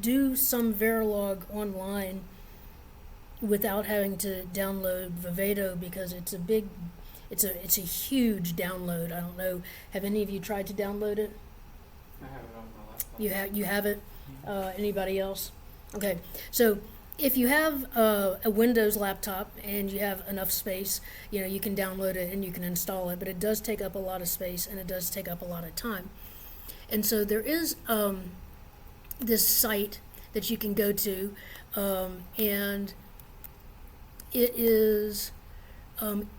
do some Verilog online without having to download Vivedo because it's a huge download. I don't know. Have any of you tried to download it? I have it on my laptop. You have it. Anybody else? Okay. So if you have a Windows laptop and you have enough space, you can download it and you can install it. But it does take up a lot of space and it does take up a lot of time. And so there is this site that you can go to, and it is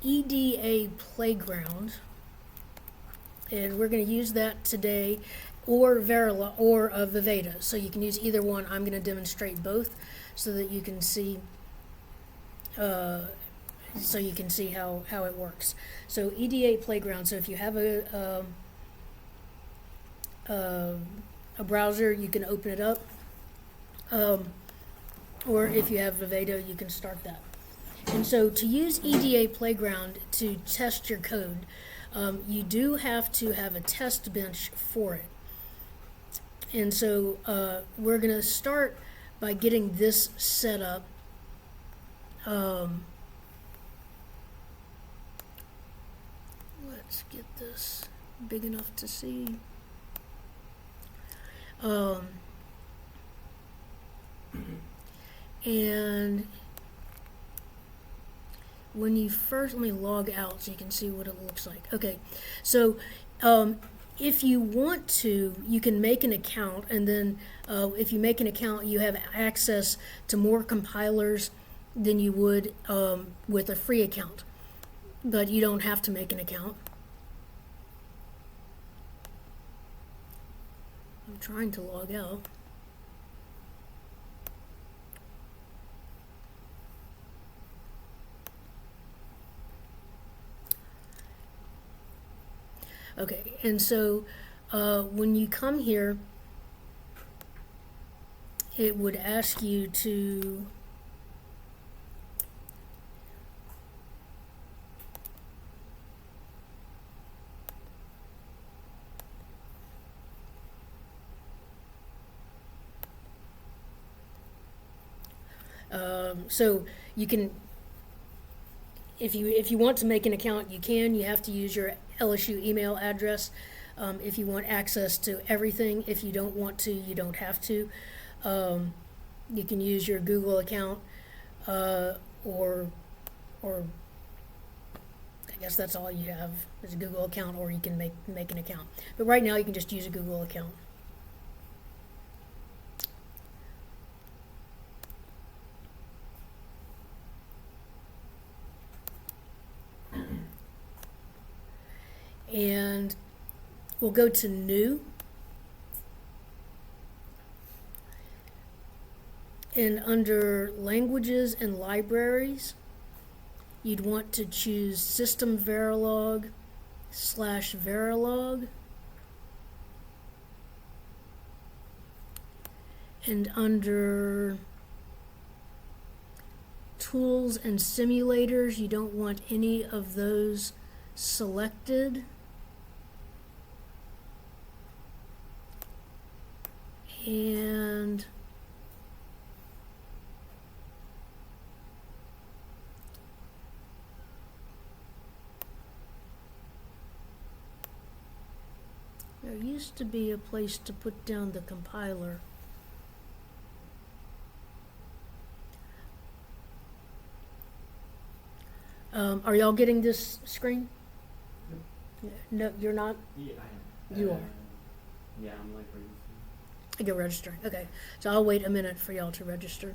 EDA Playground, and we're going to use that today, or Verila or Viveda. So you can use either one. I'm going to demonstrate both so that you can see how it works. So EDA Playground. So if you have a browser, you can open it up, or if you have Viveda, you can start that. And so to use EDA Playground to test your code, you do have to have a test bench for it. And so we're going to start by getting this set up. Let's get this big enough to see. And when you first, let me log out so you can see what it looks like. Okay, so if you want to, you can make an account, and then if you make an account, you have access to more compilers than you would with a free account. But you don't have to make an account. I'm trying to log out. Okay, and so when you come here, it would ask you to so you can, if you want to make an account, you can. You have to use your LSU email address if you want access to everything. If you don't want to, you don't have to. You can use your Google account, or I guess that's all you have is a Google account, or you can make an account. But right now, you can just use a Google account. And we'll go to New. And under Languages and Libraries, you'd want to choose System Verilog /Verilog. And under Tools and Simulators, you don't want any of those selected. And there used to be a place to put down the compiler. Are y'all getting this screen? No, you're not? Yeah, I am. You are. Yeah, I'm like registering. You're registering. Okay. So I'll wait a minute for y'all to register.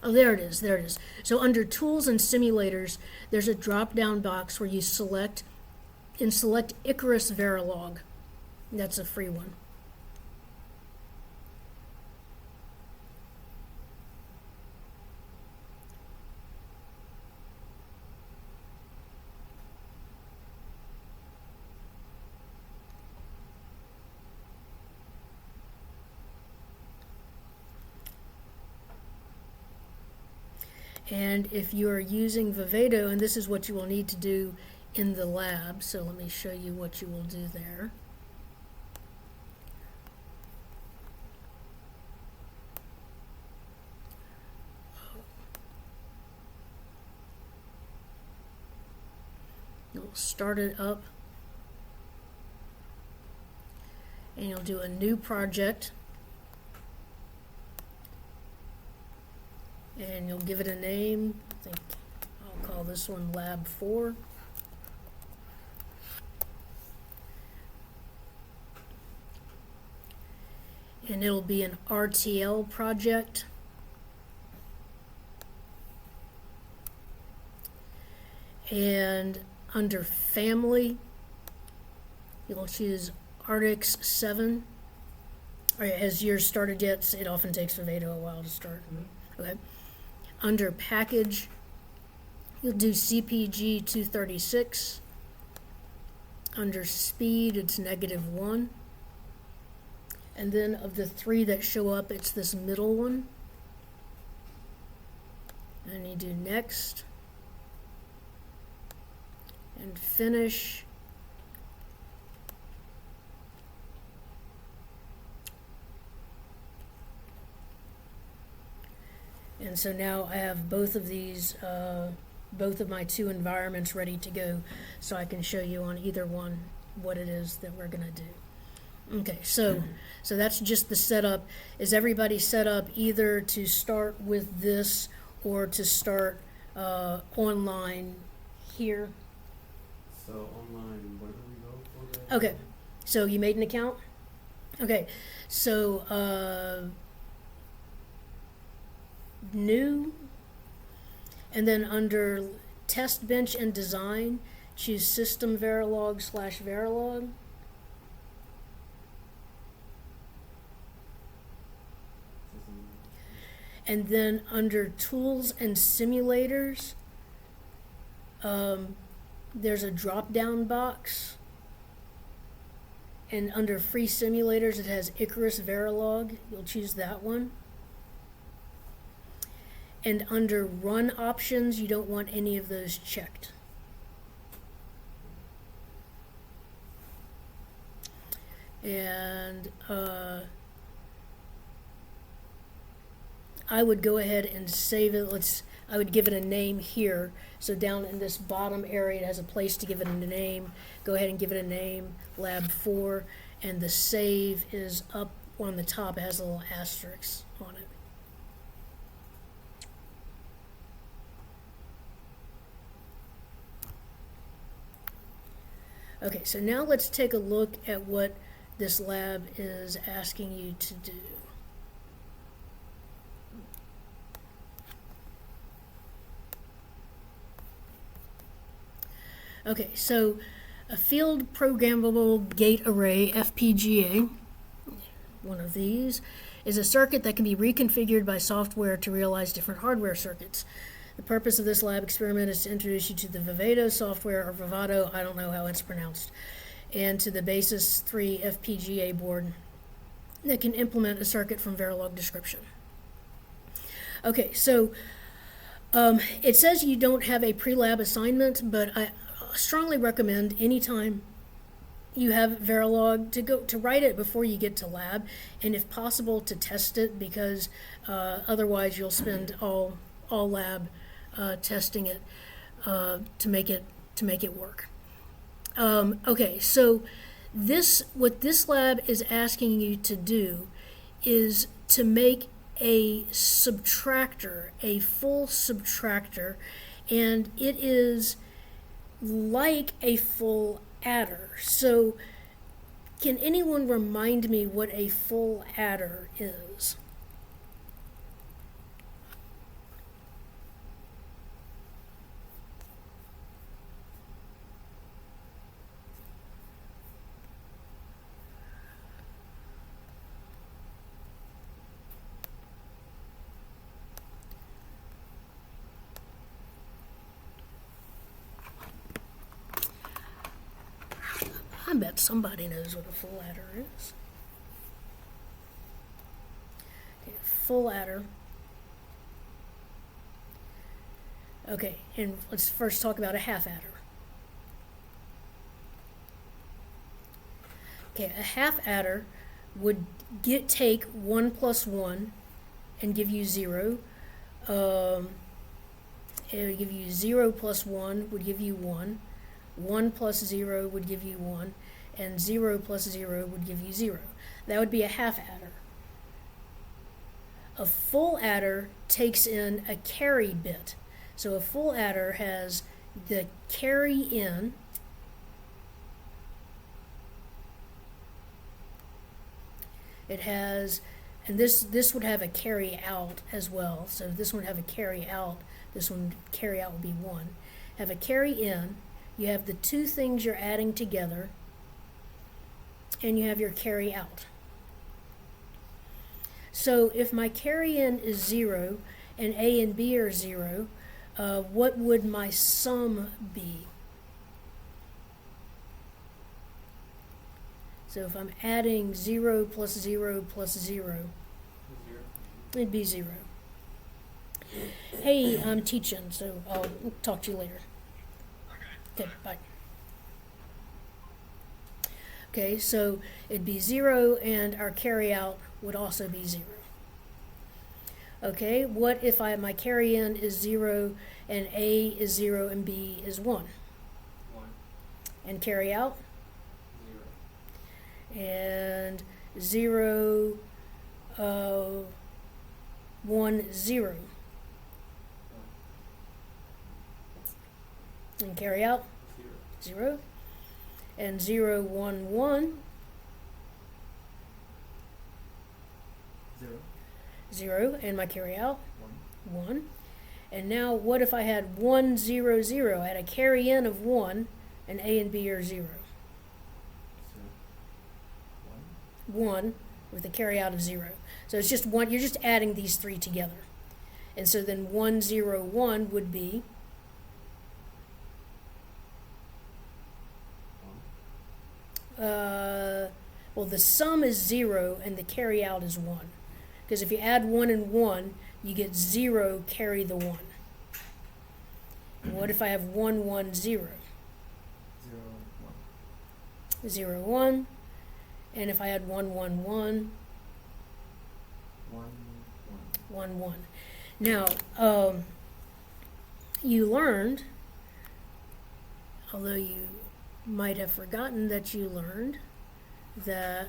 Oh, there it is. There it is. So under Tools and Simulators, there's a drop-down box where you select Icarus Verilog. That's a free one. And if you are using Vivado, and this is what you will need to do in the lab, so let me show you what you will do there. You'll start it up, and you'll do a new project, and you'll give it a name. I think I'll call this one Lab 4. And it'll be an RTL project. And under Family, you'll choose Artix 7. All right, has yours started yet? It often takes Vivado a while to start. Okay. Under Package, you'll do CPG 236. Under Speed, it's -1. And then of the 3 that show up, it's this middle one. And you do Next. And Finish. And so now I have both of these, both of my 2 environments ready to go, so I can show you on either one what it is that we're gonna do. Okay, so that's just the setup. Is everybody set up either to start with this or to start online here? So online, where do we go for that? Okay, so you made an account? Okay, so new, and then under Test Bench and Design, choose System Verilog/Verilog. And then under Tools and Simulators, there's a drop-down box. And under Free Simulators, it has Icarus Verilog. You'll choose that one. And under Run Options, you don't want any of those checked. And I would go ahead and save it. I would give it a name here. So down in this bottom area, it has a place to give it a name. Go ahead and give it a name, Lab 4, and the save is up on the top. It has a little asterisk on it. Okay, so now let's take a look at what this lab is asking you to do. Okay, so a field programmable gate array, FPGA, one of these, is a circuit that can be reconfigured by software to realize different hardware circuits. The purpose of this lab experiment is to introduce you to the Vivado software, or Vivado, I don't know how it's pronounced, and to the Basis 3 FPGA board that can implement a circuit from Verilog description. Okay, so it says you don't have a pre-lab assignment, but I strongly recommend anytime you have Verilog to write it before you get to lab, and if possible to test it, because otherwise you'll spend all lab testing it to make it work. Okay, so what this lab is asking you to do is to make a subtractor, a full subtractor, and it is like a full adder. So can anyone remind me what a full adder is? I bet somebody knows what a full adder is. Okay, full adder Okay, and let's first talk about a half adder. Okay, a half adder would take 1 plus 1 and give you 0. It would give you 0 plus 1 would give you 1. 1 plus 0 would give you 1. And 0 plus 0 would give you 0. That would be a half adder. A full adder takes in a carry bit. So a full adder has the carry in it has, and this would have a carry out as well. So this one would have a carry out. This one carry out would be 1. Have a carry in. You have the two things you're adding together, and you have your carry out. So if my carry in is 0 and A and B are 0, what would my sum be? So if I'm adding 0 plus 0 plus 0, it'd be 0. Hey, I'm teaching, so I'll talk to you later. Okay, bye. Okay, so it'd be 0, and our carry out would also be 0. Okay, what if my carry in is 0 and A is 0 and B is 1? 1. And carry out? 0. And 0, 1, 0. And carry out? 0. 0. And 0, 1, 1. 0. 0. And my carry out? 1. 1. And now what if I had 1, 0, 0? I had a carry in of 1, and A and B are 0. So 1 with a carry out of 0. So it's just 1, you're just adding these three together. And so then 1, 0, 1 would be 1. well, the sum is 0 and the carry out is 1. Because if you add 1 and 1, you get 0 carry the 1. And what if I have 1, 1, 0? 0. 1. 0, 1. And if I had 1, 1, 1, 1. 1, 1. Now, you learned, although you might have forgotten that you learned, that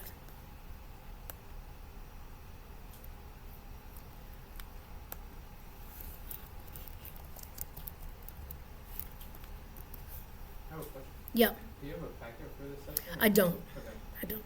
I have a question. yeah, Do you have a packet for this section? I don't. Okay. I don't.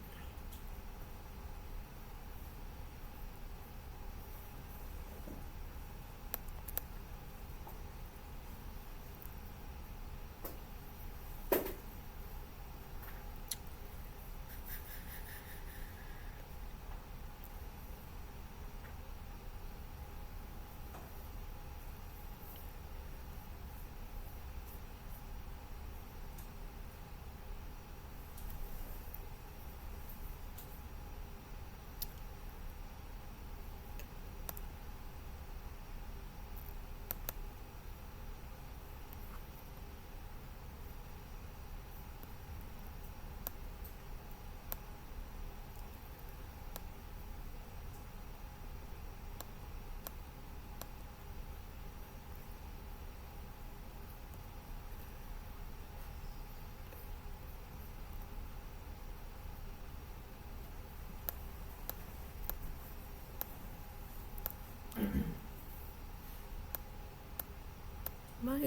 My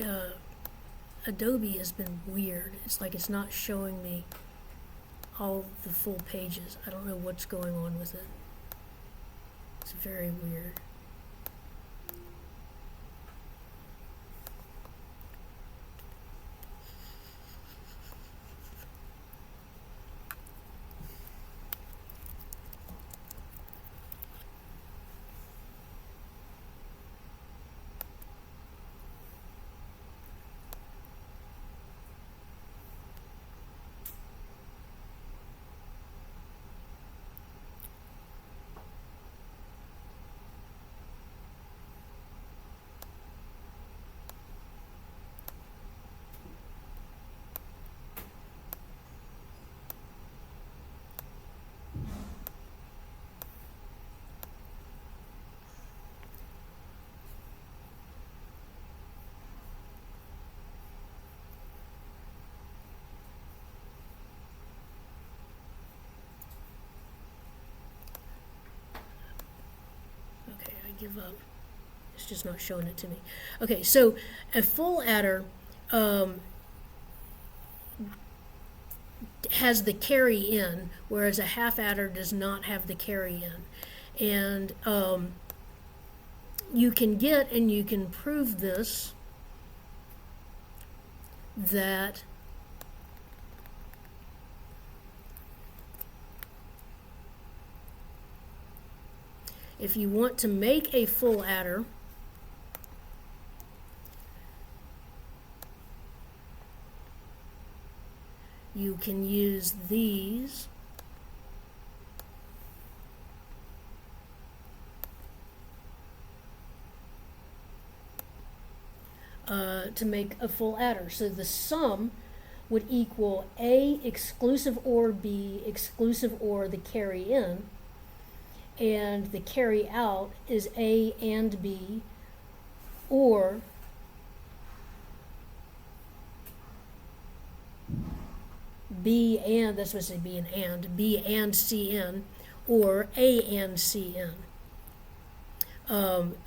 Adobe has been weird. It's like it's not showing me all the full pages. I don't know what's going on with it. It's very weird. give up. It's just not showing it to me. Okay, so a full adder has the carry in, whereas a half adder does not have the carry in. And you can get, and you can prove this, that if you want to make a full adder, you can use these to make a full adder. So the sum would equal A exclusive OR B exclusive OR the carry in, and the carry out is A and B, or B and, that's supposed to be an B and CN, or A and CN.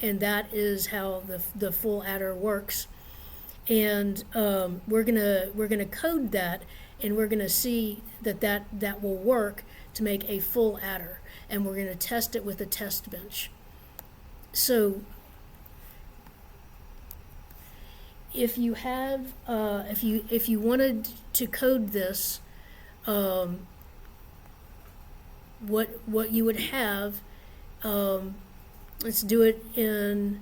And that is how the full adder works. And we're gonna code that, and we're gonna see that will work to make a full adder, and we're gonna test it with a test bench. So if you have if you wanted to code this, what you would have, let's do it in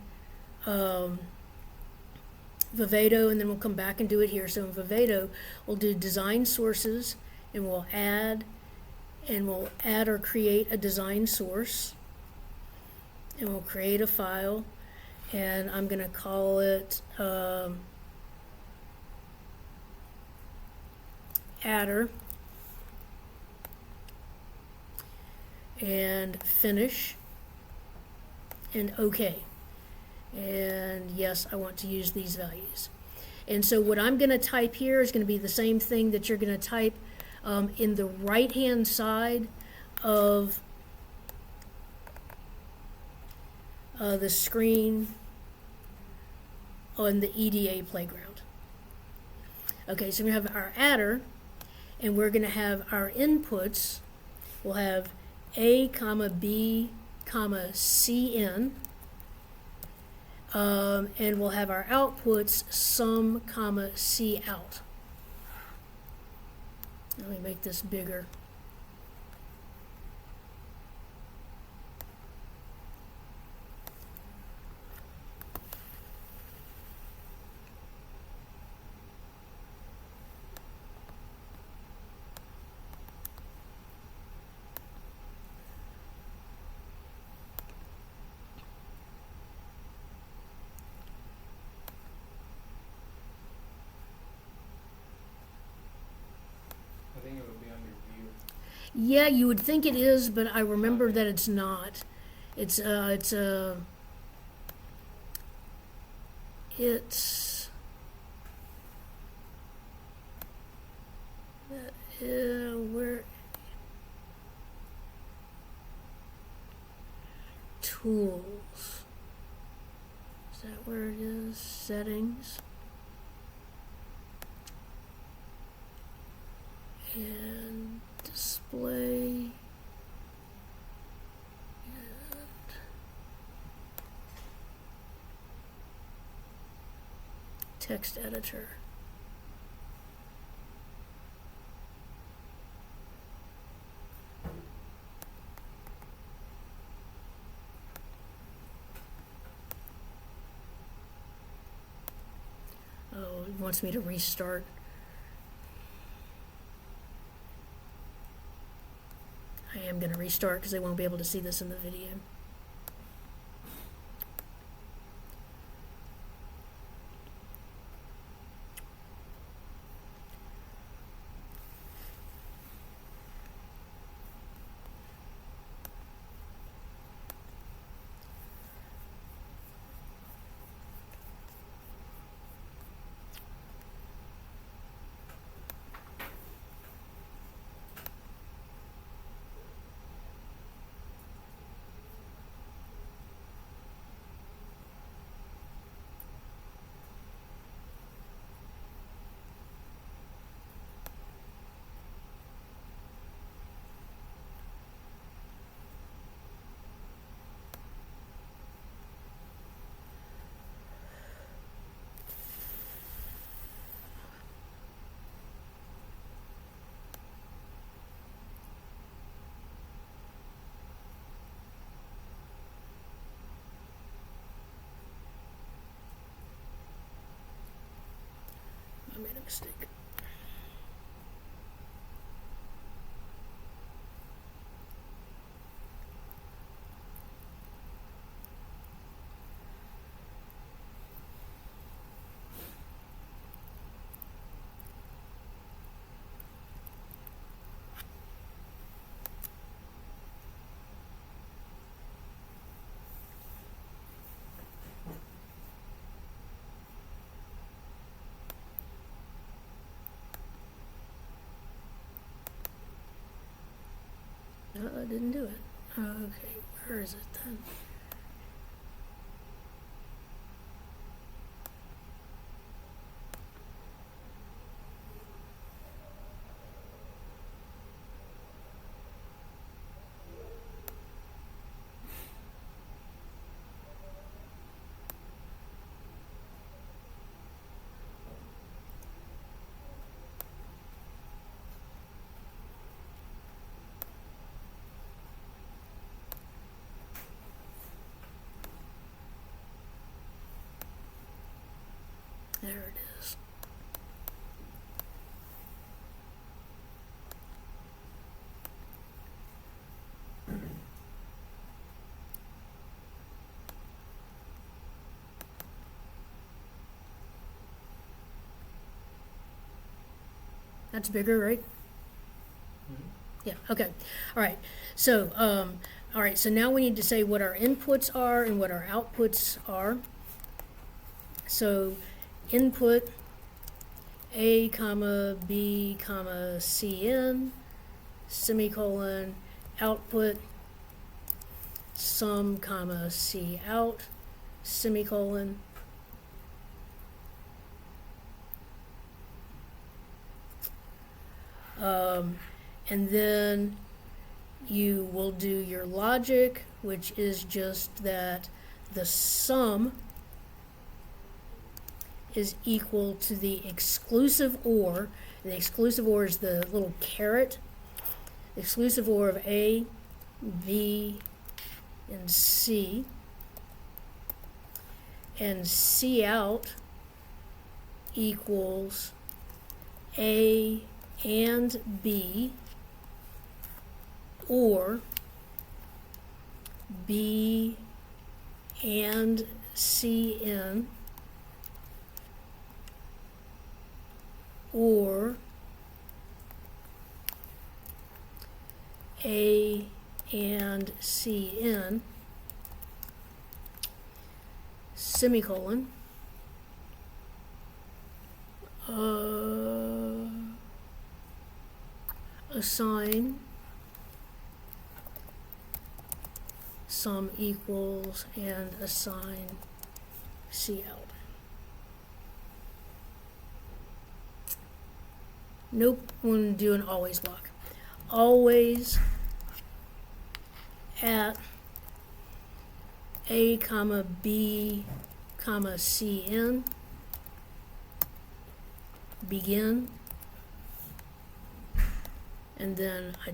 Vivado, and then we'll come back and do it here. So in Vivado, we'll do design sources, and we'll add or create a design source, and we'll create a file, and I'm going to call it adder, and finish, and OK. And yes, I want to use these values. And so what I'm going to type here is going to be the same thing that you're going to type in the right-hand side of the screen on the EDA playground. Okay, so we have our adder, and we're going to have our inputs. We'll have A, B, CN. And we'll have our outputs sum, C out. Let me make this bigger. I think it would be under view. Yeah, you would think it is, but I remember that it's not. It's where tools. Is that where it is? Settings. And display, and text editor. Oh, it wants me to restart. I am going to restart because they won't be able to see this in the video. made a mistake. No, I didn't do it. Okay, where is it then? There it is. That's bigger, right? Yeah, okay. All right. So, all right, so now we need to say what our inputs are and what our outputs are. So, input A, comma, B, comma, Cn, semicolon, output sum, comma, C out, semicolon. And then you will do your logic, which is just that the sum is equal to the exclusive OR. The exclusive OR is the little caret. The exclusive OR of A, B, and C. And C out equals A and B, or B and Cn, or A and Cn, semicolon, assign sum equals and assign C out. Nope, I'm going to do an always block. Always at A, comma, B, comma, Cn, begin, and then I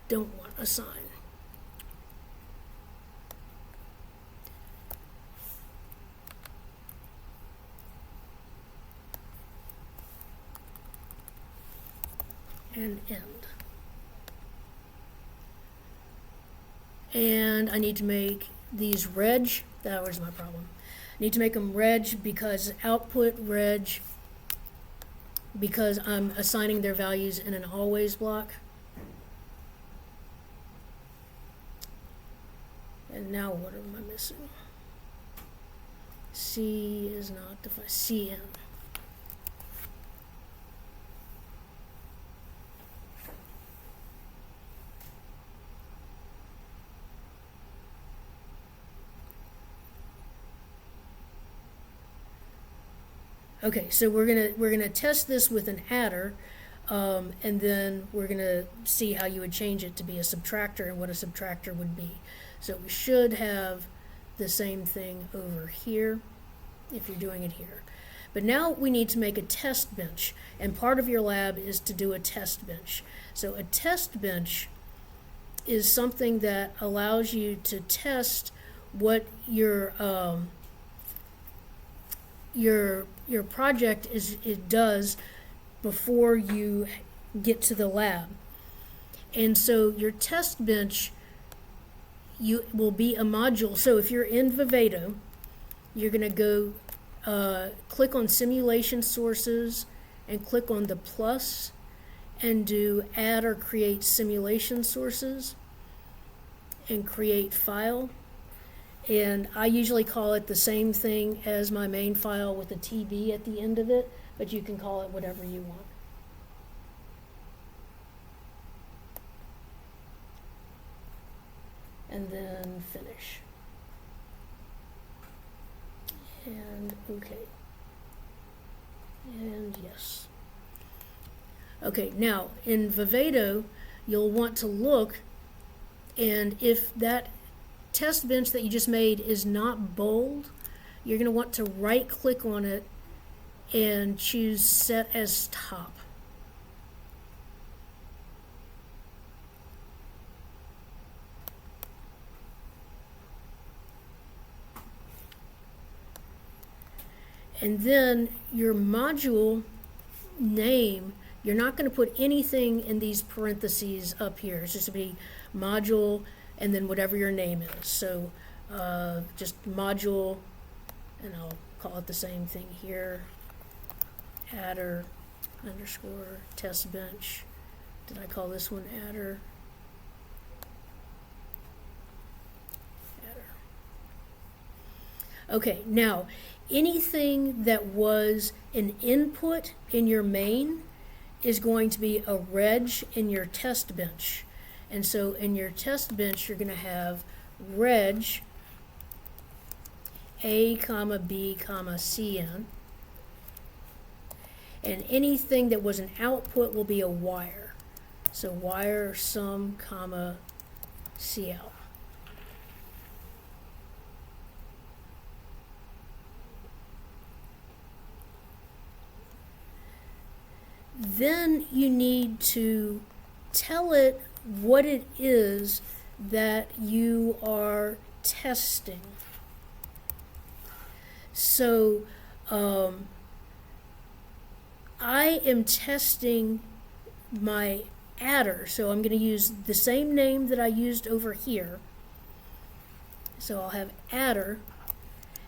don't want assign. And end. And I need to make these reg. That was my problem. I need to make them reg because output reg, because I'm assigning their values in an always block. And now what am I missing? C is not defined. Cn. Okay, so we're gonna test this with an adder, and then we're gonna see how you would change it to be a subtractor and what a subtractor would be. So we should have the same thing over here if you're doing it here. But now we need to make a test bench, and part of your lab is to do a test bench. So a test bench is something that allows you to test what your project it does before you get to the lab. And so your test bench will be a module. So if you're in Vivado, you're going to go click on Simulation Sources and click on the plus and do Add or Create Simulation Sources and Create File. And I usually call it the same thing as my main file with a TB at the end of it, but you can call it whatever you want. And then finish. And okay. And yes. Okay, now in Vivado, you'll want to look, and if that test bench that you just made is not bold, you're going to want to right click on it and choose Set as Top. And then your module name, you're not going to put anything in these parentheses up here. It's just to be module and then whatever your name is. So just module, and I'll call it the same thing here, adder underscore test bench. Did I call this one adder? Okay, now anything that was an input in your main is going to be a reg in your test bench. And so in your test bench, you're going to have reg A, B, Cn. And anything that was an output will be a wire. So wire sum, Cout. Then you need to tell it what it is that you are testing. So I am testing my adder, so I'm going to use the same name that I used over here. So I'll have adder,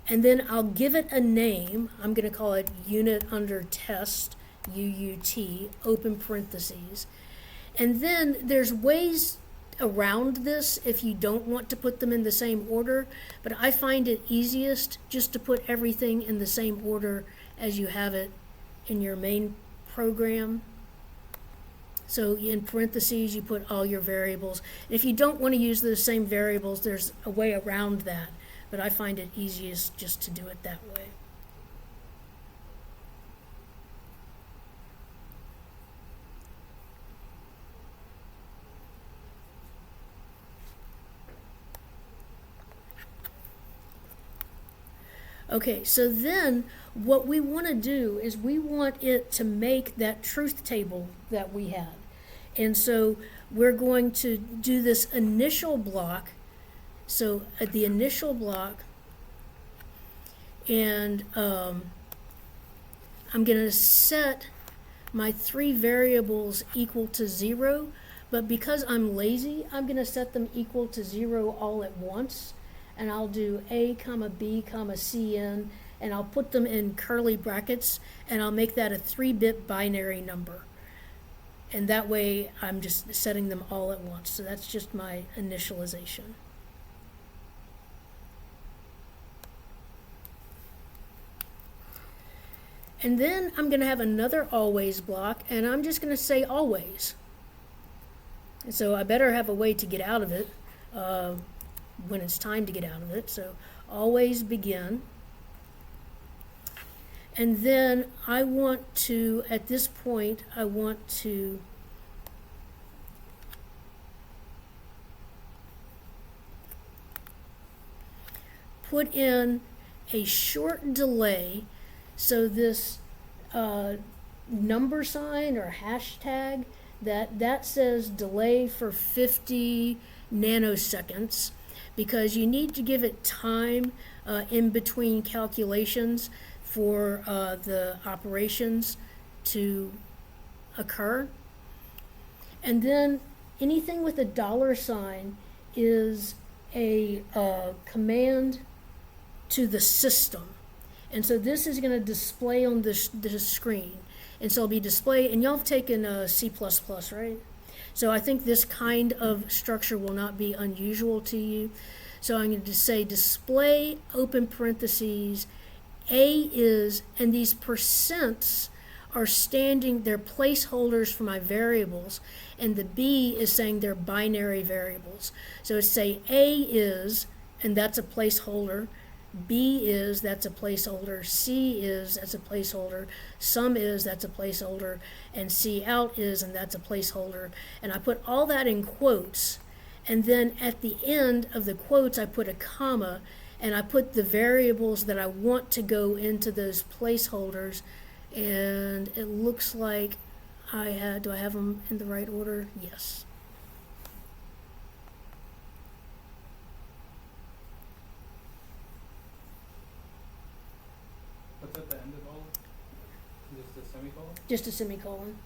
and then I'll give it a name. I'm going to call it unit under test, UUT, open parentheses. And then there's ways around this if you don't want to put them in the same order, but I find it easiest just to put everything in the same order as you have it in your main program. So in parentheses, you put all your variables. And if you don't want to use the same variables, there's a way around that, but I find it easiest just to do it that way. Okay, so then what we want to do is we want it to make that truth table that we had. And so we're going to do this initial block. So at the initial block, and I'm going to set my 3 variables equal to 0, but because I'm lazy, I'm going to set them equal to 0 all at once. And I'll do A, B, Cn, and I'll put them in curly brackets, and I'll make that a 3-bit binary number. And that way, I'm just setting them all at once. So that's just my initialization. And then I'm going to have another always block, and I'm just going to say always. And so I better have a way to get out of it when it's time to get out of it. So always begin. And then I want to, at this point, I want to put in a short delay. So this number sign or hashtag, that says delay for 50 nanoseconds, because you need to give it time in between calculations for the operations to occur. And then anything with a dollar sign is a command to the system. And so this is going to display on the screen. And so it'll be displayed, and y'all have taken C++, right? So I think this kind of structure will not be unusual to you. So I'm going to say display open parentheses, A is, and these percents are standing, they're placeholders for my variables, and the B is saying they're binary variables. So it's say A is, and that's a placeholder, B is, that's a placeholder, C is, that's a placeholder, sum is, that's a placeholder, and C out is, and that's a placeholder. And I put all that in quotes, and then at the end of the quotes I put a comma, and I put the variables that I want to go into those placeholders, and it looks like do I have them in the right order? Yes. What's at the end of all? Just a semicolon? Just a semicolon.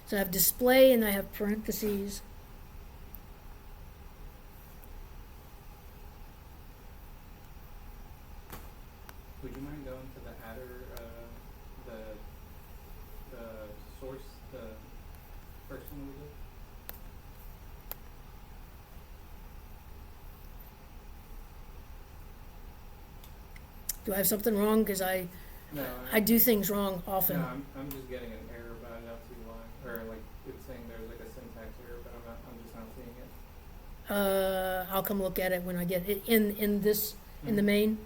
So I have display and I have parentheses. Would you mind going to the adder, the source, the first one we did? Do I have something wrong? Because I do things wrong often. No, I'm just getting an error, but I don't see why. Or like it's saying there's like a syntax error, but I'm just not seeing it. I'll come look at it when I get it in this in the main.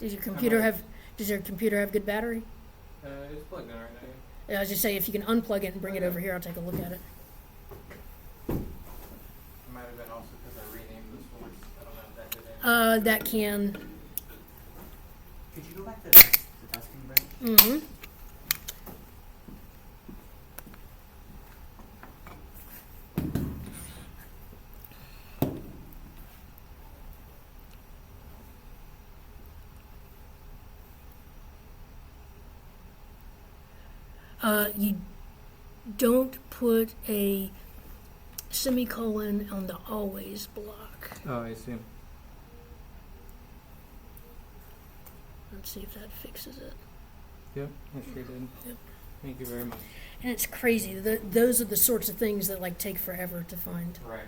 Does your computer have good battery? It's plugged in right now. I was just say if you can unplug it and bring it over here, I'll take a look at it. It might have been also because I renamed the source. I don't know if that did anything. That can. Could you go back to the testing branch? Mm-hmm. You don't put a semicolon on the always block. Oh, I see. Let's see if that fixes it. Yep, I sure did. Yep. Thank you very much. And it's crazy. Those are the sorts of things that like take forever to find. Right.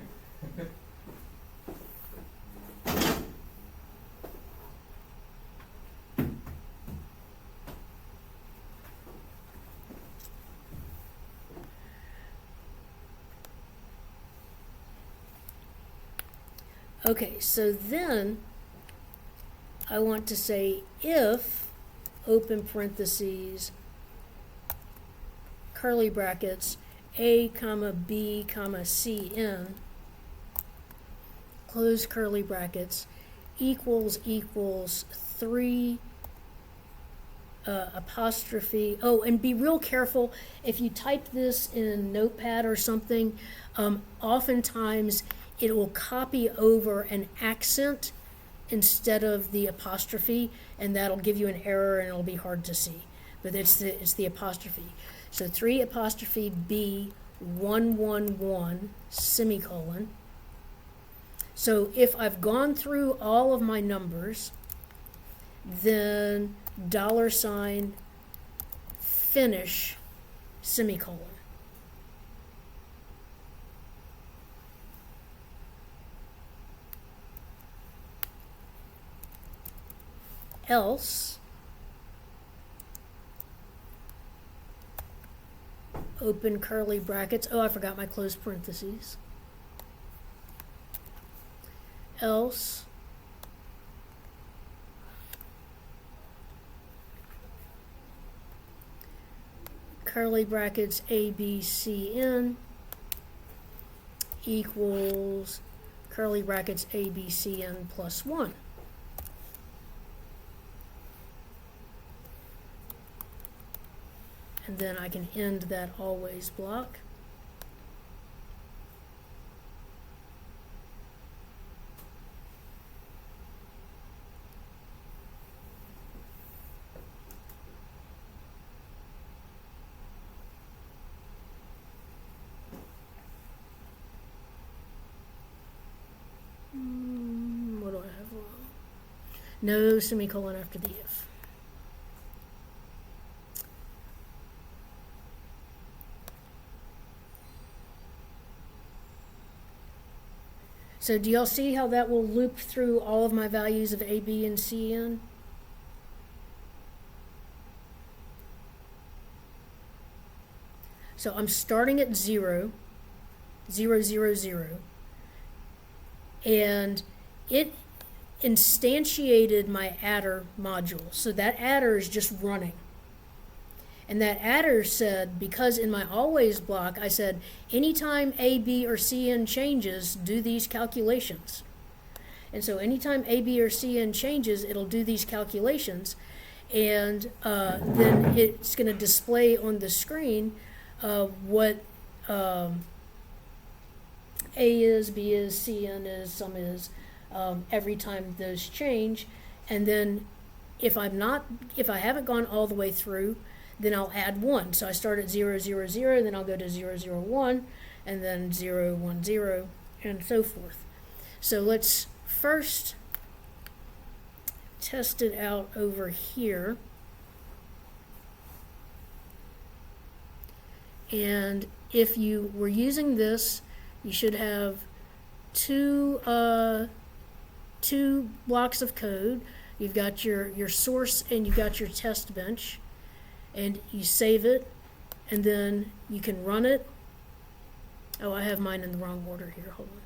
Okay, so then I want to say if, open parentheses, curly brackets, A, comma, B, comma, C, N, close curly brackets, equals 3 apostrophe. Oh, and be real careful if you type this in Notepad or something. Oftentimes it will copy over an accent instead of the apostrophe, and that'll give you an error and it'll be hard to see. But it's the apostrophe. So 3 apostrophe B 111 semicolon. So if I've gone through all of my numbers, then $ finish semicolon. Else, open curly brackets. Oh, I forgot my close parentheses. Else, curly brackets A, B, C, N equals curly brackets A, B, C, N plus 1. And then I can end that always block. No semicolon after the if. So do y'all see how that will loop through all of my values of A, B, and Cn? So I'm starting at 0, 0, 0, 0, and it instantiated my adder module. So that adder is just running. And that adder said, because in my always block, I said, anytime A, B, or Cn changes, do these calculations. And so anytime A, B, or Cn changes, it'll do these calculations. And then it's going to display on the screen what A is, B is, Cn is, sum is, every time those change. And then if I haven't gone all the way through, then I'll add 1. So I start at 0, 0, 0, then I'll go to 0, 0, 1, and then 0, 1, 0, and so forth. So let's first test it out over here. And if you were using this, you should have two blocks of code. You've got your source and you've got your test bench. And you save it, and then you can run it. Oh, I have mine in the wrong order here. Hold on.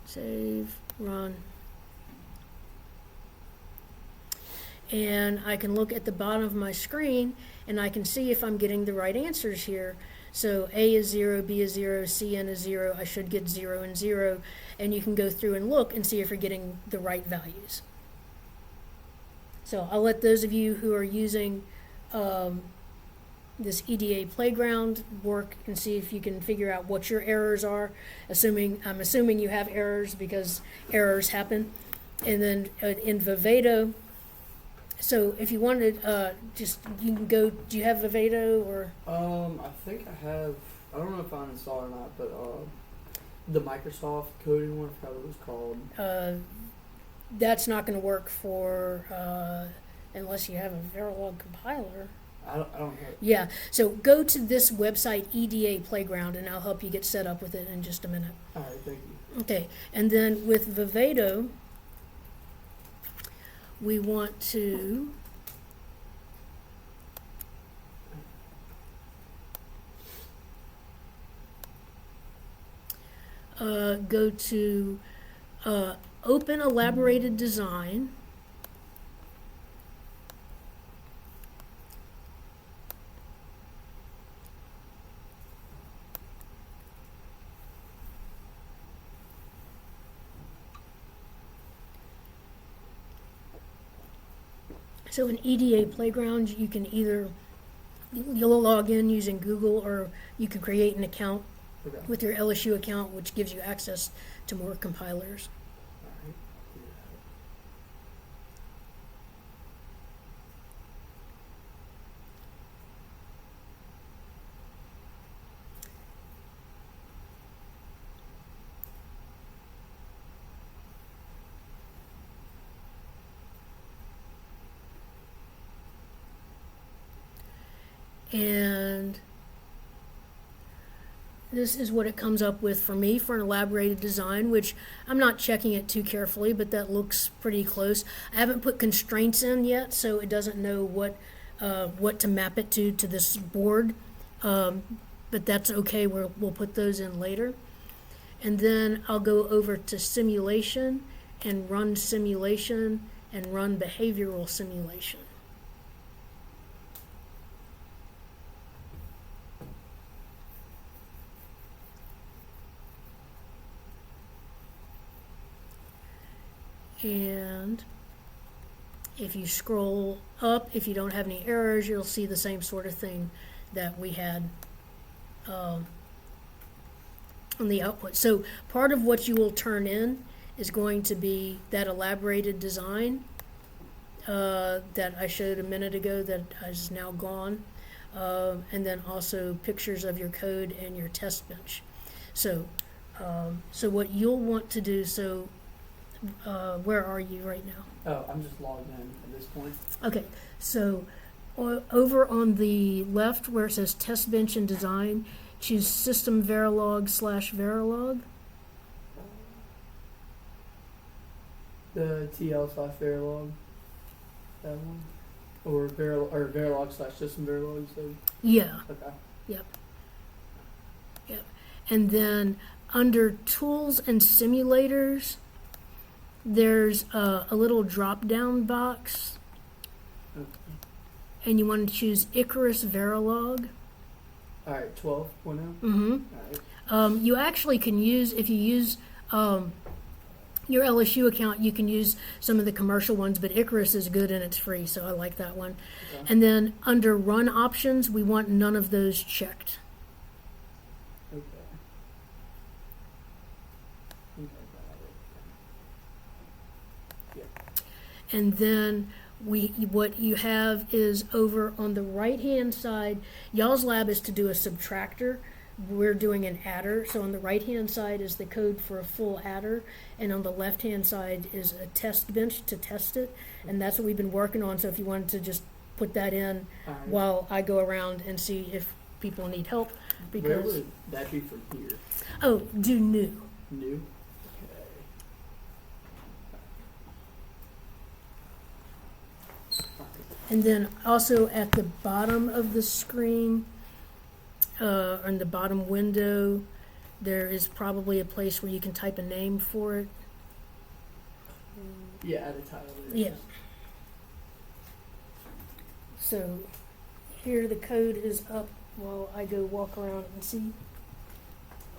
Save, run. And I can look at the bottom of my screen and I can see if I'm getting the right answers here. So A is 0, B is 0, Cn is 0, I should get 0 and 0, and you can go through and look and see if you're getting the right values. So I'll let those of you who are using this EDA playground work and see if you can figure out what your errors are, I'm assuming you have errors because errors happen. And then in Vivado, so if you wanted, you can go, do you have Vivado or? I think I have, I don't know if I'm installed or not, but the Microsoft coding one, I forgot what it was called. That's not going to work for, unless you have a Verilog compiler. I don't have. Yeah, so go to this website, EDA Playground, and I'll help you get set up with it in just a minute. All right, thank you. Okay, and then with Vivado, we want to go to Open Elaborated Design. So in EDA Playground, you can you'll log in using Google, or you can create an account Okay. with your LSU account, which gives you access to more compilers. All right. And this is what it comes up with for me for an elaborated design, which I'm not checking it too carefully, but that looks pretty close. I haven't put constraints in yet, so it doesn't know what to map it to this board, but that's okay. We'll put those in later. And then I'll go over to simulation and run simulation and run behavioral simulation. And if you scroll up, if you don't have any errors, you'll see the same sort of thing that we had on the output. So part of what you will turn in is going to be that elaborated design that I showed a minute ago that is now gone, and then also pictures of your code and your test bench. So, so what you'll want to do, so where are you right now? Oh, I'm just logged in at this point. Okay, so over on the left where it says test bench and design, choose system verilog/verilog. The TL/Verilog, that one, or Verilog/system Verilog. So Yeah, okay. and then under tools and simulators, there's a little drop-down box, Okay. and you want to choose Icarus Verilog. All right, 12.0. Mm-hmm. All right. You actually can use, if you use your LSU account, you can use some of the commercial ones, but Icarus is good and it's free, so I like that one. Okay. And then under run options, we want none of those checked. Okay. And then what you have is over on the right-hand side, y'all's lab is to do a subtractor. We're doing an adder. So on the right-hand side is the code for a full adder, and on the left-hand side is a test bench to test it. And that's what we've been working on. So if you wanted to just put that in All right. while I go around and see if people need help, Where because would that be from here? oh, do new. New. Okay. And then also at the bottom of the screen, on the bottom window, there is probably a place where you can type a name for it. Yeah, add a title. there. Yeah. So here the code is up while I go walk around and see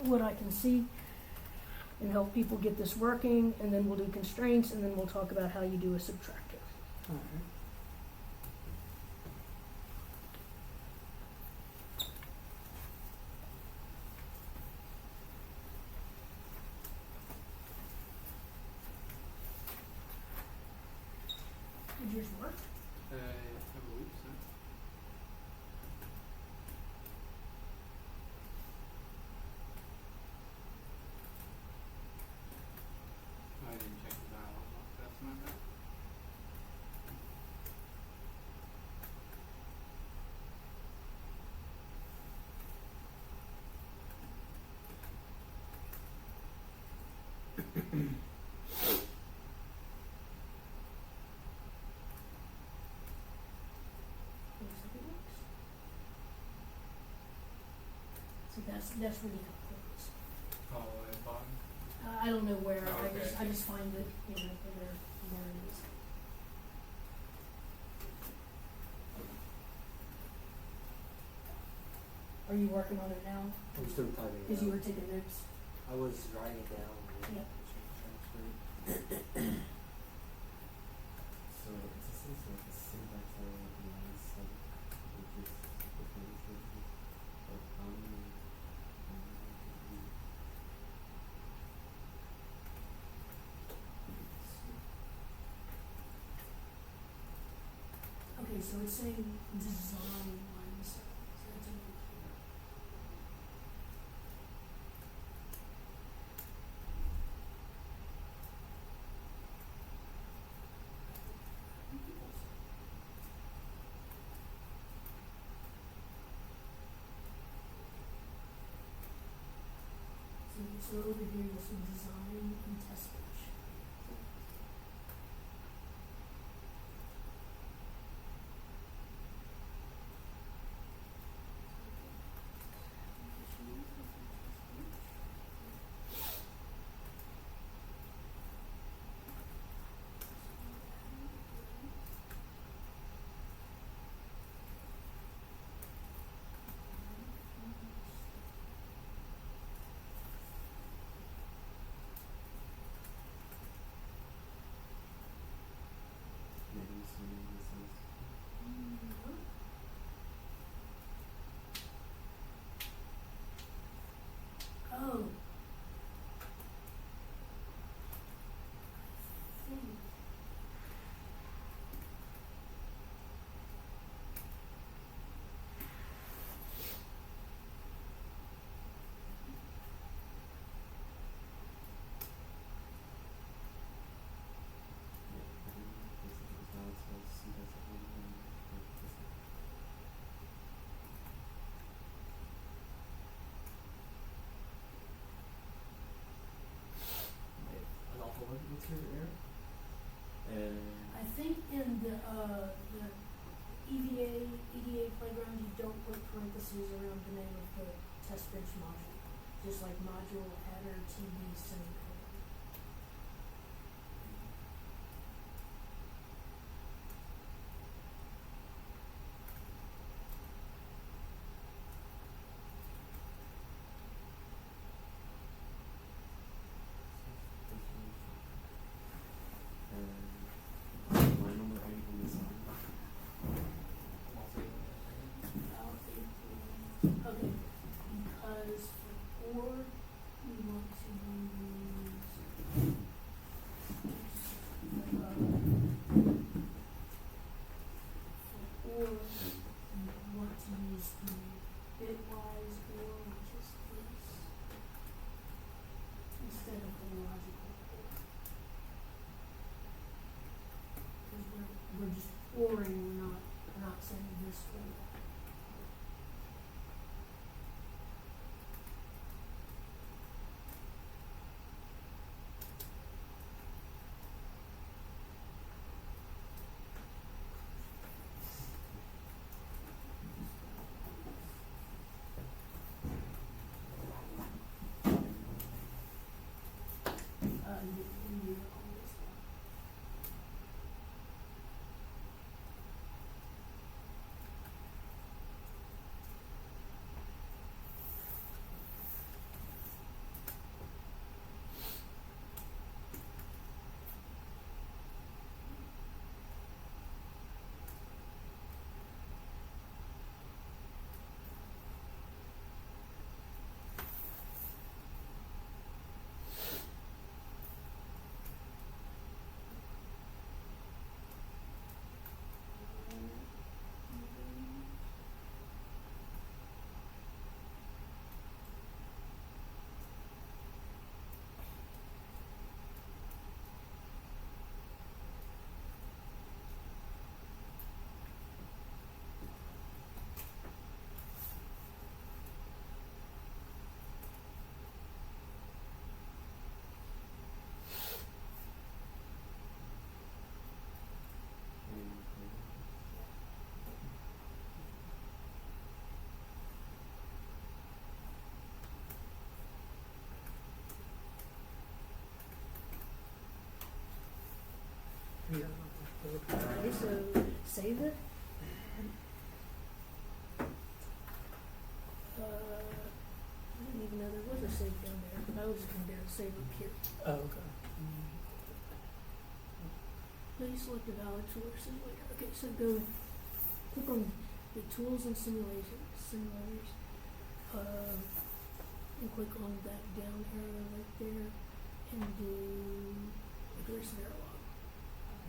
what I can see and help people get this working, and then we'll do constraints, and then we'll talk about how you do a subtractor. All right. Did yours work? I believe so. I didn't check the dialog box. That's not bad. Looks like it works. So that's where the output is. Oh, at bottom. I don't know where. Oh, okay. I just find it, you know, where it is. Are you working on it now? I'm still typing it Because you out. were taking notes. I was writing it down. Yeah. Transfer. So it's essentially like a syntax error with the line sub, which is differentiated or common. Okay, so it's saying design lines. So that's over here. So over here you'll see design and test bench. material air. And I think in the EDA playground, you don't put parentheses around the name of the test bench module, just like module header TB semicolon. and line number 8 on the side. I'm also using it. Okay, because for or we want to use for or we want to use the bitwise or, which is this, instead of the logical or. Because we're just oring, we're not saying this or that. You always want. Yeah. Okay, so save it. I didn't even know there was a save down there. I was just gonna do a save up here. Oh, okay. Please select a valid source and later. Okay, so go click on the tools and simulators, and click on that down arrow right there, and do address Verilog.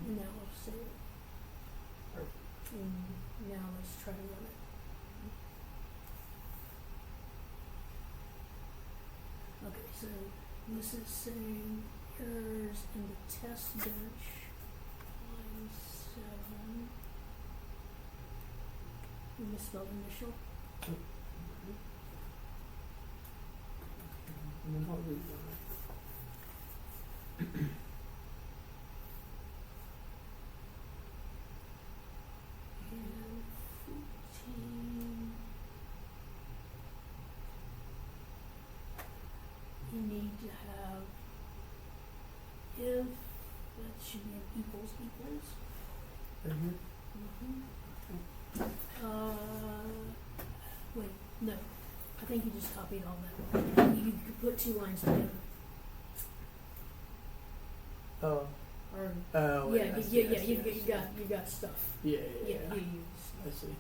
And now I'll save it. And now let's try to run it. Okay, so this is saying errors in the test bench, line 7. You misspelled initial. And then I'll read that. And 14. You need to have if, that should be an equals. Right here? Wait, no. I think you just copied all that. You could put two lines together. Oh. Or, Oh, wait, yeah, I see, I see, you I see. got stuff. Yeah, Yeah, yeah. you use. I see.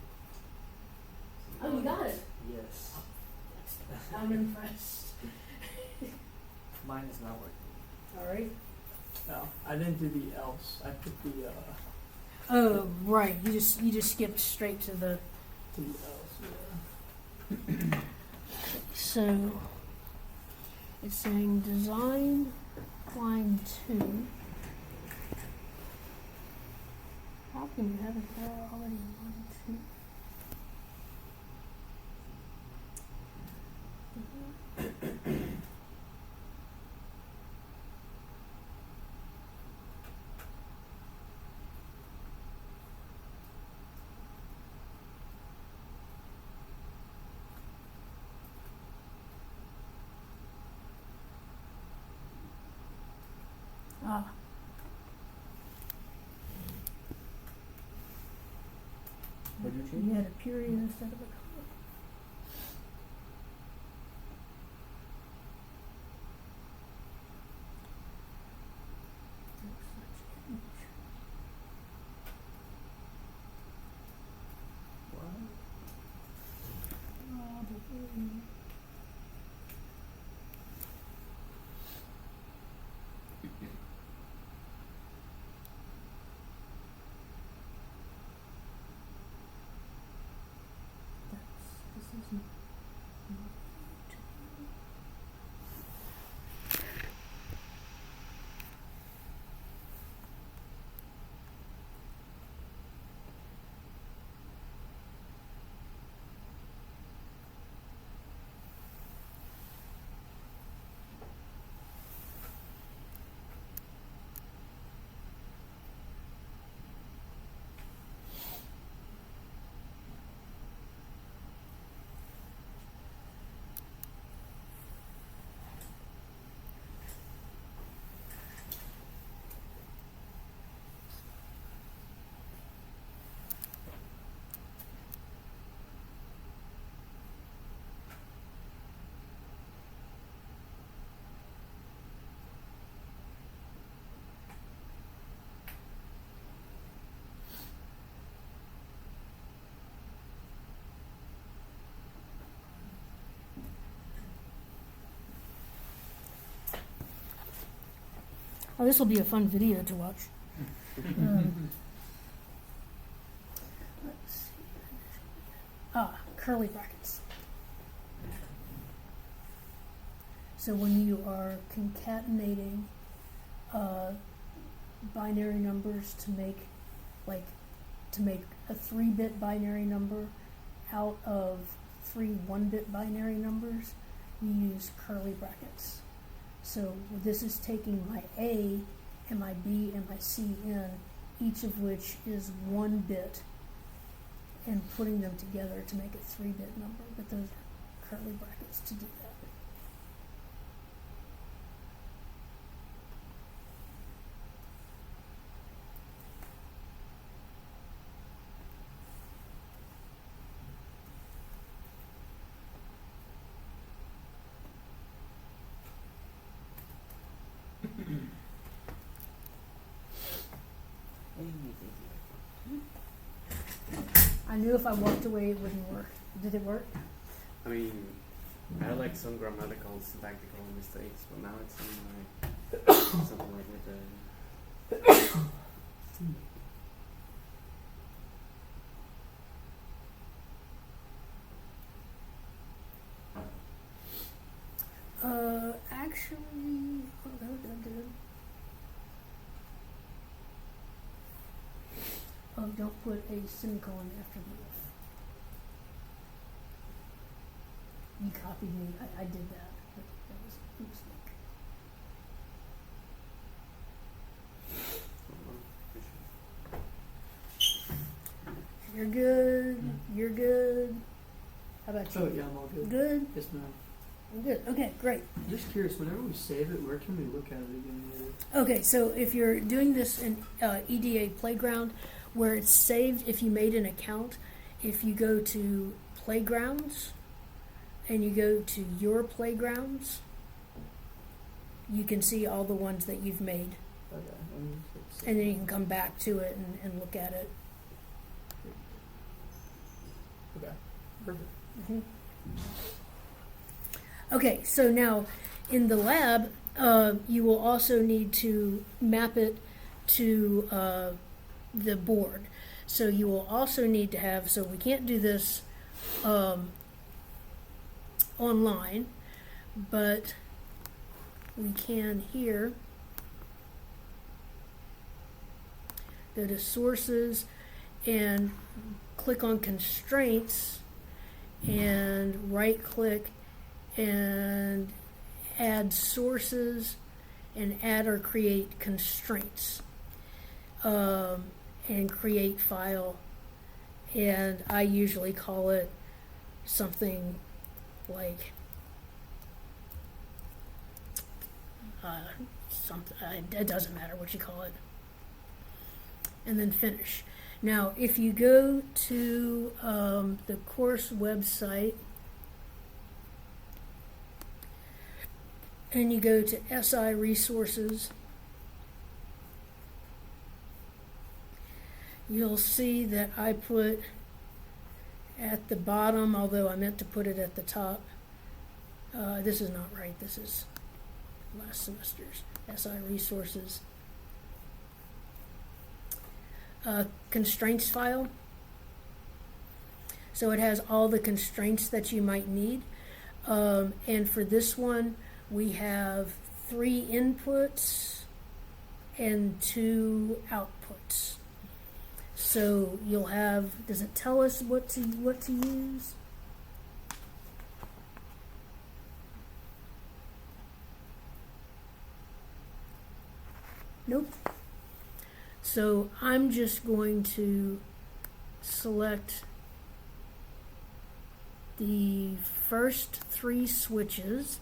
Oh, you got it. Yes. I'm impressed. Mine is not working. All right. No, I didn't do the else. I put the Oh, right. You just skipped straight to the. to the else. Yeah. So it's saying design line 2. How can you have an error already in line 2? You had a period instead of a comma. Probably. This is Oh, this will be a fun video to watch. Let's see. Curly brackets. So when you are concatenating binary numbers to make a 3-bit binary number out of 3 1-bit binary numbers, you use curly brackets. So this is taking my A and my B and my C in, each of which is 1 bit, and putting them together to make a 3-bit number. But those are curly brackets to do that. I knew if I walked away it wouldn't work. Did it work? I mean, I had like some grammatical and syntactical mistakes, but now it's in like something like with the. Actually, oh, that did. Oh, don't put a semicolon after the if. You copied me. I did that. But that was a mistake. You're good. You're good. How about you? Oh, yeah, I'm all good. Good? Yes, ma'am. I'm good. Okay, great. I'm just curious, whenever we save it, where can we look at it again later? Okay, so if you're doing this in EDA Playground, where it's saved, if you made an account, if you go to Playgrounds and you go to Your Playgrounds, you can see all the ones that you've made. Okay. let me just And then you can come back to it and look at it. Okay. Perfect. Mhm. Okay, so now in the lab, you will also need to map it to the board. So you will also need to have, so we can't do this online, but we can here go to sources and click on constraints and right click and add sources and add or create constraints and create file, and I usually call it something like something, it doesn't matter what you call it, and then finish. Now, if you go to the course website and you go to SI Resources, you'll see that I put at the bottom, although I meant to put it at the top. This is not right. This is last semester's SI Resources. Constraints file. So it has all the constraints that you might need. And for this one, we have 3 inputs and 2 outputs. So you'll have, does it tell us what to use? Nope. So I'm just going to select the first 3 switches.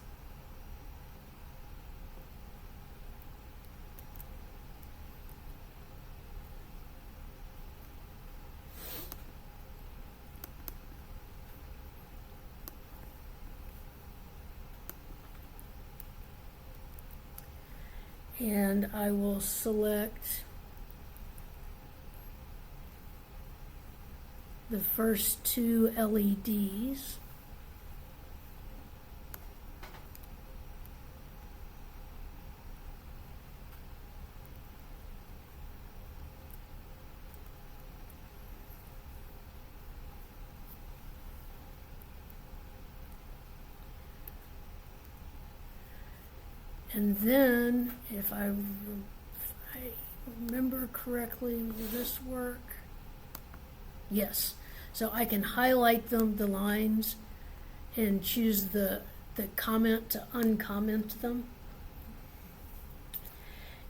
And I will select the first 2 LEDs. And then, if I remember correctly, will this work? Yes. So I can highlight them, the lines, and choose the comment to uncomment them.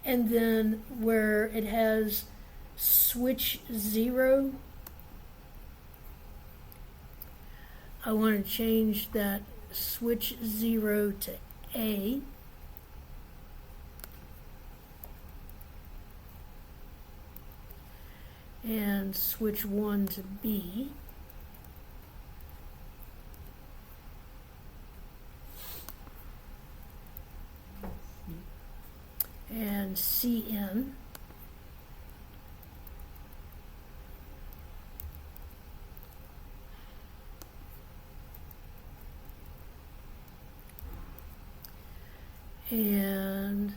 And then where it has switch 0, I want to change that switch 0 to A. And switch 1 to B. And CN. And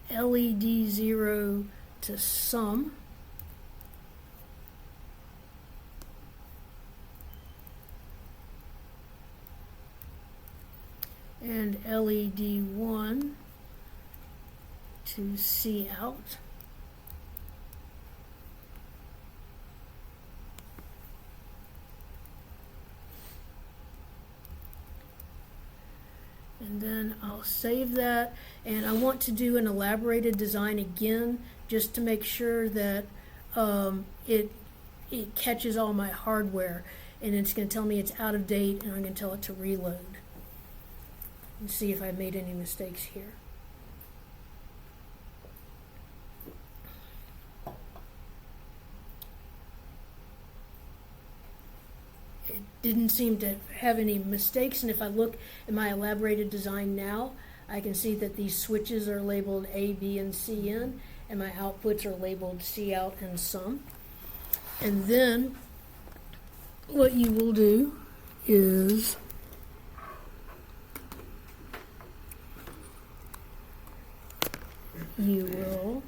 LED 0 to sum. And LED 1 to see out. And then I'll save that, and I want to do an elaborated design again just to make sure that it catches all my hardware, and it's going to tell me it's out of date, and I'm going to tell it to reload and see if I made any mistakes here. It didn't seem to have any mistakes, and if I look at my elaborated design now, I can see that these switches are labeled A, B, and C in, and my outputs are labeled C out and sum. And then what you will do is you will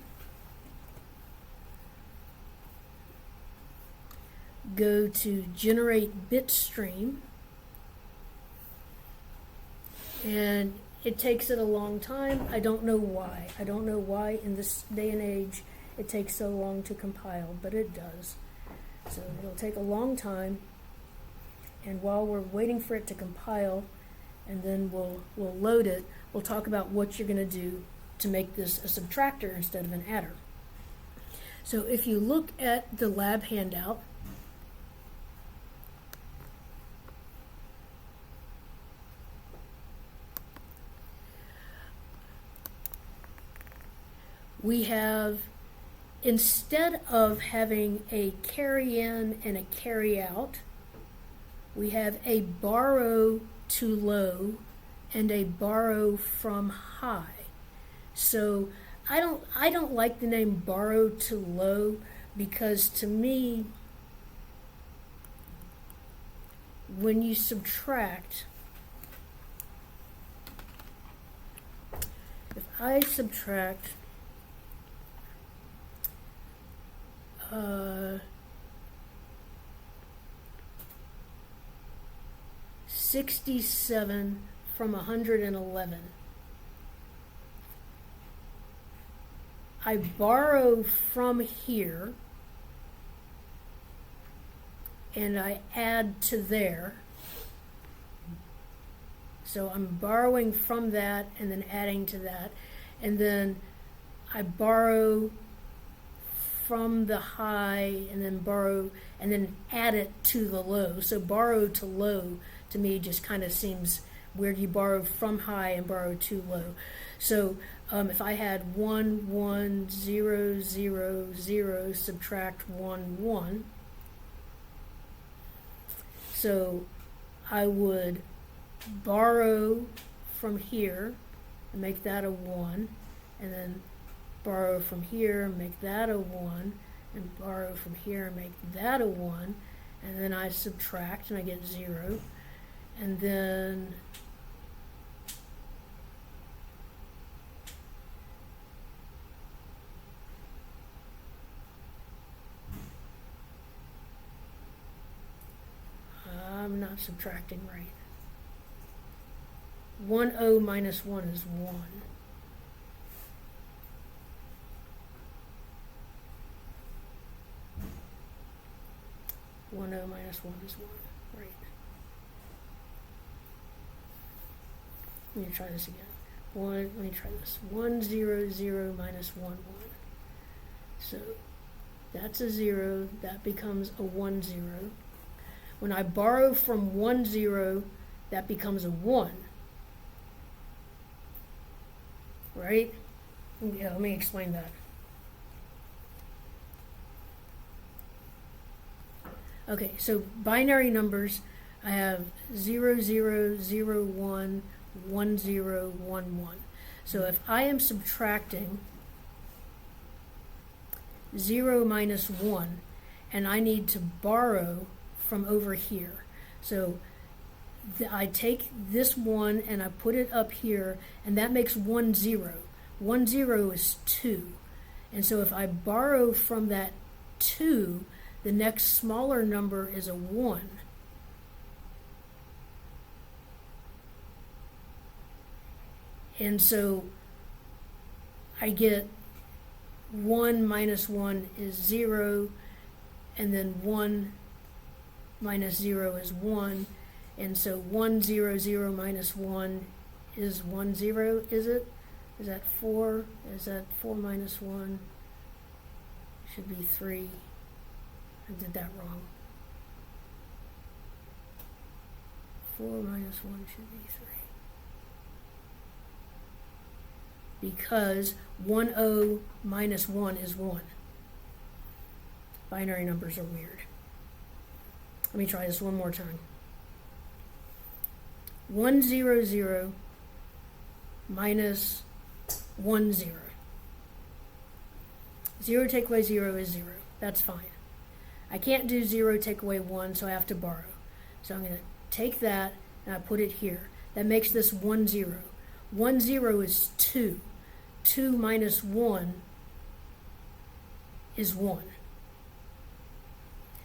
go to generate bit stream, and it takes it a long time. I don't know why. I don't know why in this day and age it takes so long to compile, but it does. So it'll take a long time, and while we're waiting for it to compile, and then we'll load it, we'll talk about what you're going to do to make this a subtractor instead of an adder. So if you look at the lab handout, we have instead of having a carry in and a carry out, we have a borrow to low and a borrow from high. So I don't like the name borrow to low, because to me, when you subtract, if I subtract 67 from 111, I borrow from here and I add to there. So I'm borrowing from that and then adding to that. And then I borrow from the high and then borrow and then add it to the low. So borrow to low to me just kind of seems weird. You borrow from high and borrow to low. So if I had 1, 1, 0, 0, 0, subtract 1, 1. So I would borrow from here and make that a 1, and then borrow from here and make that a 1, and borrow from here and make that a 1, and then I subtract and I get 0, and then I'm not subtracting right. 10 minus 1 is 1. 10 minus 1 is 1. Right. Let me try this again. Let me try this. 1, 0, 0 minus 1, 1. So that's a 0. That becomes a 1, 0. When I borrow from 1, 0, that becomes a 1. Right? Yeah, let me explain that. Okay, so binary numbers, I have 0, 0, 0, 1, 1, 0, 1, 1. So if I am subtracting 0 minus 1, and I need to borrow from over here. So I take this 1 and I put it up here, and that makes 1, 0. 1, 0 is 2. And so if I borrow from that 2, the next smaller number is a 1. And so I get 1 minus 1 is 0, and then 1 minus 0 is 1, and so 1, 0, 0 minus 1 is 1, 0, is it? Is that 4? Is that 4 minus 1? Should be 3. I did that wrong. 4 minus 1 should be 3. Because 10 minus 1 is 1. Binary numbers are weird. Let me try this one more time. 1, 0, 0 minus 1, 0. 0 take away 0 is 0. That's fine. I can't do 0 take away 1, so I have to borrow. So I'm going to take that and I put it here. That makes this 1, 0. 1, 0 is 2. 2 minus 1 is 1.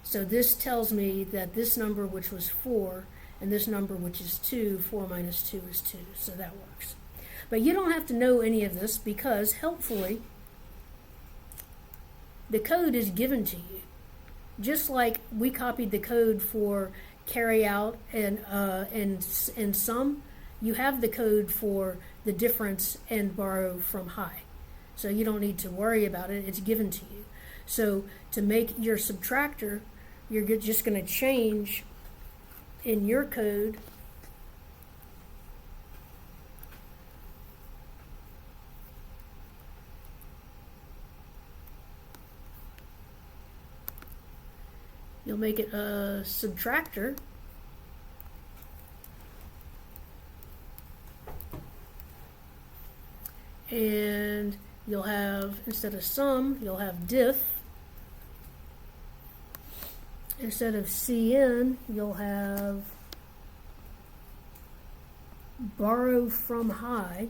So this tells me that this number, which was 4, and this number, which is 2, 4 minus 2 is 2. So that works. But you don't have to know any of this, because helpfully the code is given to you. Just like we copied the code for carry out and sum, you have the code for the difference and borrow from high. So you don't need to worry about it. It's given to you. So to make your subtractor, you're just going to change in your code You'll make it a subtractor. And you'll have, instead of sum, you'll have diff. Instead of CN, you'll have borrow from high.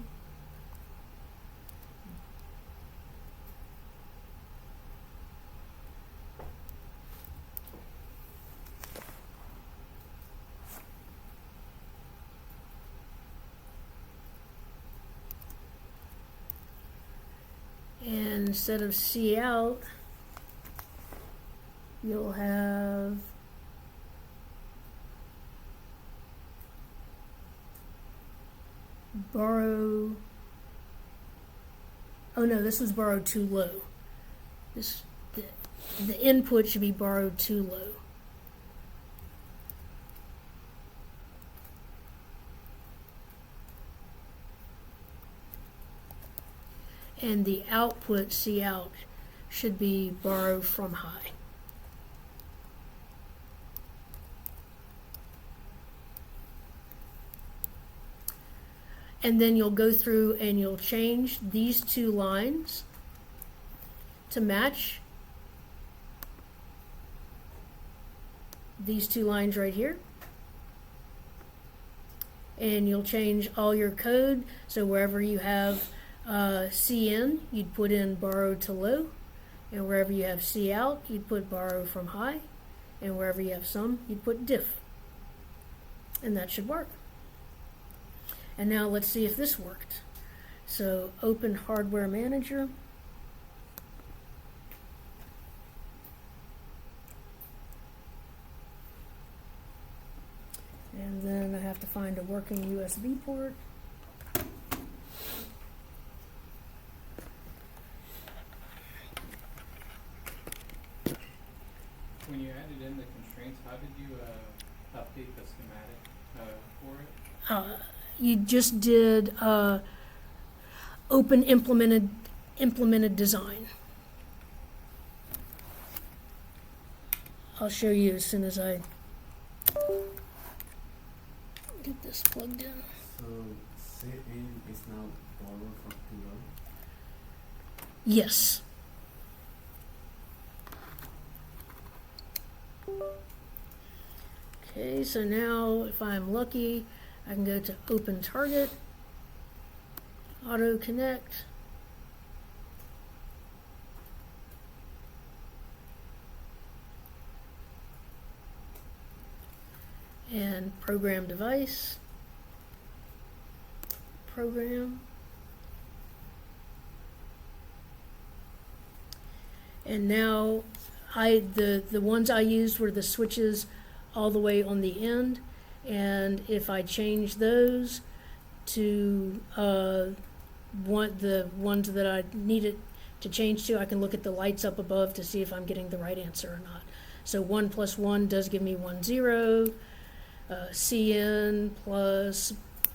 And instead of C out, you'll have borrow. Oh no, this was borrow too low. The input should be borrowed too low. And the output, C out, should be borrow from high. And then you'll go through and you'll change these two lines to match these two lines right here. And you'll change all your code, so wherever you have CN, you'd put in borrow to low, and wherever you have C out, you'd put borrow from high, and wherever you have sum, you'd put diff. And that should work. And now let's see if this worked. So open Hardware Manager. And then I have to find a working USB port. When you added in the constraints, how did you update the schematic for it? You just did open implemented design. I'll show you as soon as I get this plugged in. So CN is now borrowed from too low. Yes. Okay, so now if I'm lucky, I can go to Open Target, Auto Connect, and Program Device, Program, and now the ones I used were the switches all the way on the end, and if I change those to the ones that I needed to change to, I can look at the lights up above to see if I'm getting the right answer or not. So 1 plus 1 does give me 1, 0. CN plus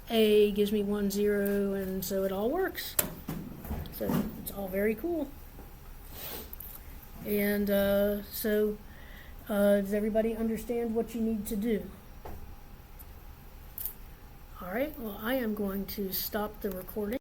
A gives me 1, 0, and so it all works. So it's all very cool. And so does everybody understand what you need to do? All right, well, I am going to stop the recording.